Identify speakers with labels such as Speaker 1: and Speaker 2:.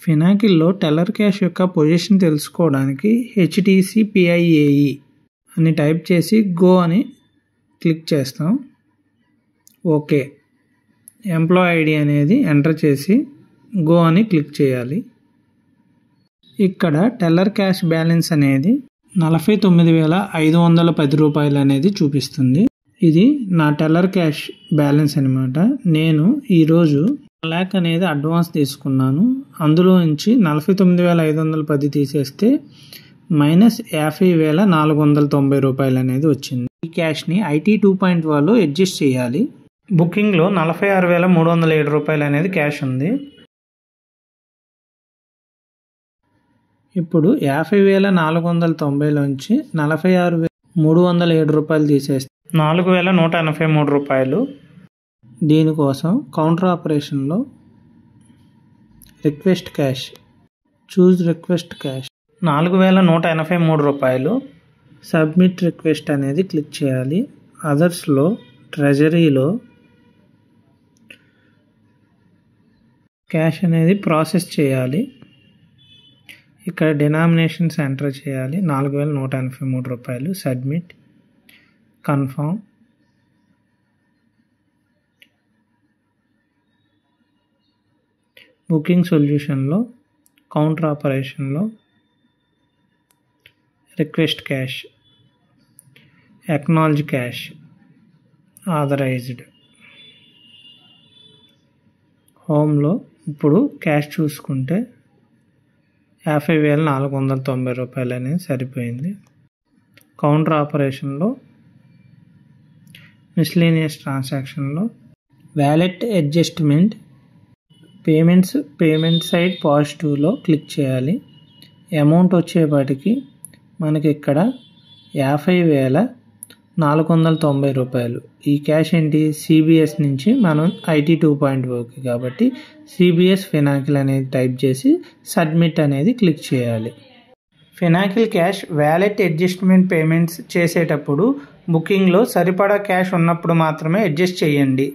Speaker 1: ఫినాకిల్లో teller cash యొక్క position తెలుసుకోవడానికి HTC పిఐఏఈ అని టైప్ చేసి గో అని క్లిక్ చేస్తాం. ఓకే. ఎంప్లాయ్ ఐడి అనేది ఎంటర్ చేసి గో అని క్లిక్ చేయాలి. ఇక్కడ టెల్లర్ క్యాష్ బ్యాలెన్స్ అనేది 49,510 రూపాయలు అనేది చూపిస్తుంది. ఇది నా టెల్లర్ క్యాష్ బ్యాలెన్స్ అనమాట. నేను ఈరోజు 1 lakh అనేది అడ్వాన్స్ తీసుకున్నాను. అందులో నుంచి 49,510 తీసేస్తే -50,490 రూపాయలు అనేది వచ్చింది. ఈ క్యాష్ని IT 2.0లో అడ్జస్ట్ చేయాలి. బుకింగ్లో 46,307 రూపాయలు అనేది క్యాష్ ఉంది. ఇప్పుడు 50,490లోంచి 46,307 రూపాయలు తీసేస్తే 4,183 రూపాయలు. దీనికోసం కౌంటర్ ఆపరేషన్లో request cash choose request cash 4,183 రూపాయలు. సబ్మిట్ రిక్వెస్ట్ అనేది క్లిక్ చేయాలి. అదర్స్లో ట్రెజరీలో క్యాష్ అనేది ప్రాసెస్ చేయాలి. ఇక్కడ డినామినేషన్స్ ఎంటర్ చేయాలి. 4,183 రూపాయలు. Submit, confirm. బుకింగ్ సొల్యూషన్లో కౌంటర్ ఆపరేషన్లో request cash, acknowledge cash, authorised. హోమ్లో ఇప్పుడు క్యాష్ చూసుకుంటే 50,490 రూపాయలు అనేది సరిపోయింది. కౌంటర్ ఆపరేషన్లో మిస్లేనియస్ ట్రాన్సాక్షన్లో వ్యాలెట్ అడ్జస్ట్మెంట్ పేమెంట్ సైడ్ పాజిటివ్లో క్లిక్ చేయాలి. అమౌంట్ వచ్చేపాటికి మనకి ఇక్కడ 50,490 రూపాయలు. ఈ క్యాష్ ఏంటి? సిబిఎస్ నుంచి మనం IT 2.0కి కాబట్టి సిబిఎస్ ఫినాకిల్ అనేది టైప్ చేసి సబ్మిట్ అనేది క్లిక్ చేయాలి. Finacle cash wallet adjustment payments చేసేటప్పుడు బుకింగ్లో సరిపడా క్యాష్ ఉన్నప్పుడు మాత్రమే అడ్జస్ట్ చేయండి.